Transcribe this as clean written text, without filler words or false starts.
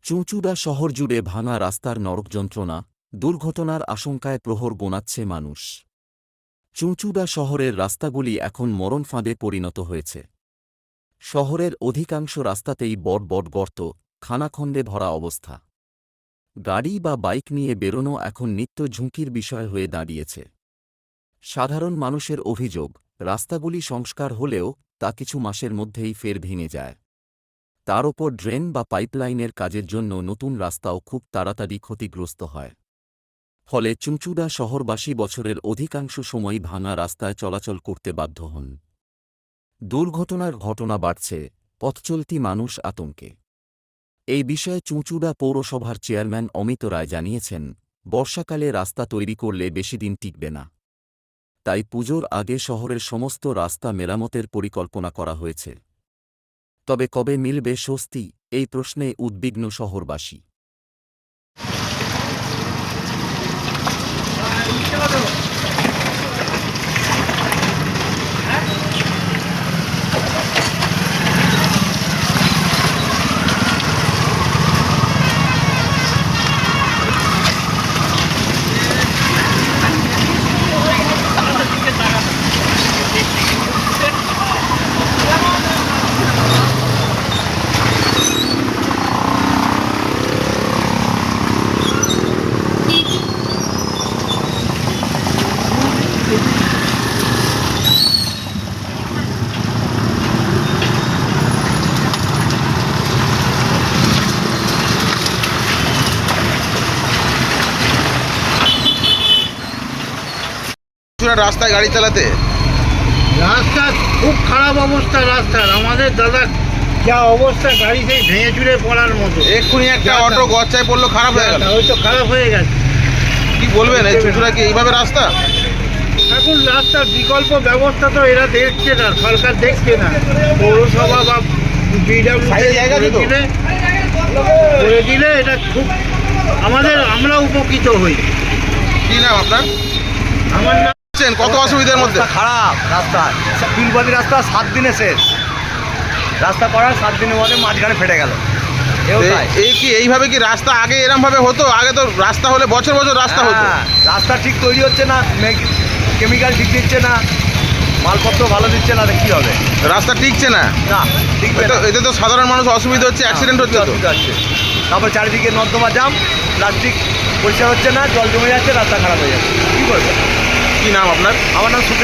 চুঁচুড়া শহর জুড়ে ভাঙা রাস্তার নরক যন্ত্রণা, দুর্ঘটনার আশঙ্কায় প্রহর গোনাচ্ছে মানুষ। চুঁচুড়া শহরের রাস্তাগুলি এখন মরণ ফাঁদে পরিণত হয়েছে। শহরের অধিকাংশ রাস্তাতেই বড় বড় গর্ত, খানাখন্দে ভরা অবস্থা। গাড়ি বা বাইক নিয়ে বেরোনো এখন নিত্য ঝুঁকির বিষয় হয়ে দাঁড়িয়েছে। সাধারণ মানুষের অভিযোগ, রাস্তাগুলি সংস্কার হলেও তা কিছু মাসের মধ্যেই ফের ভেঙে যায়। তার ওপর ড্রেন বা পাইপলাইনের কাজের জন্য নতুন রাস্তাও খুব তাড়াতাড়ি ক্ষতিগ্রস্ত হয়। ফলে চুঁচুড়া শহরবাসী বছরের অধিকাংশ সময় ভাঙা রাস্তায় চলাচল করতে বাধ্য হন। দুর্ঘটনার ঘটনা বাড়ছে, পথচলতি মানুষ আতঙ্কে। এই বিষয়ে চুঁচুড়া পৌরসভার চেয়ারম্যান অমিত রায় জানিয়েছেন, বর্ষাকালে রাস্তা তৈরি করলে বেশি দিন টিকবে না। তাই পুজোর আগে শহরের সমস্ত রাস্তা মেরামতের পরিকল্পনা করা হয়েছে। তবে কবে মিলবে স্বস্তি, এই প্রশ্নে উদ্বিগ্ন শহরবাসী। রাস্তায় গাড়ি চালাতে রাস্তা খুব খারাপ অবস্থা রাস্তার। আমাদের দাদা যা অবস্থা, গাড়ি সেই ভেঙে চুরে পড়ার মতো। এক্ষুনি একটা অটো গচ্চায় পড়লো, খারাপ হয়ে গেল। ওই তো খারাপ হয়ে গেছে। কি বলবেন, এই চুঁচুড়া কি এইভাবে রাস্তা? এখন রাস্তার বিকল্প ব্যবস্থা তো এরা দেখছে না, সরকার দেখছে না। পৌরসভা বা করে দিলে এটা খুব আমরা উপকৃত হই। কি নাম আপনার? আমার নাম। কত অসুবিধার মধ্যে? খারাপ রাস্তা, পিলবাদি রাস্তা 7 দিনে শেষ। রাস্তা করার 7 দিনের মধ্যে মাঝখানে ফেটে গেল। এই কি এইভাবে কি রাস্তা আগে এরম ভাবে হতো? আগে তো রাস্তা হলে বছর বছর রাস্তা হতো। রাস্তা ঠিক তৈরি হচ্ছে না, কেমিক্যাল ঠিক দিচ্ছে না, মালপত্র ভালো দিচ্ছে না, কি হবে? রাস্তা টিকছে না। না, ঠিকবে না। এতে তো সাধারণ মানুষ অসুবিধা হচ্ছে, অ্যাক্সিডেন্ট হচ্ছে তো। তারপর চারিদিকে নর্দমা জাম, প্লাস্টিক পরিষ্কার হচ্ছে না, জল জমে যাচ্ছে, রাস্তা খারাপ হয়ে যাচ্ছে। কি করবে? কি নাম আপনার? আমার নাম সুখেন।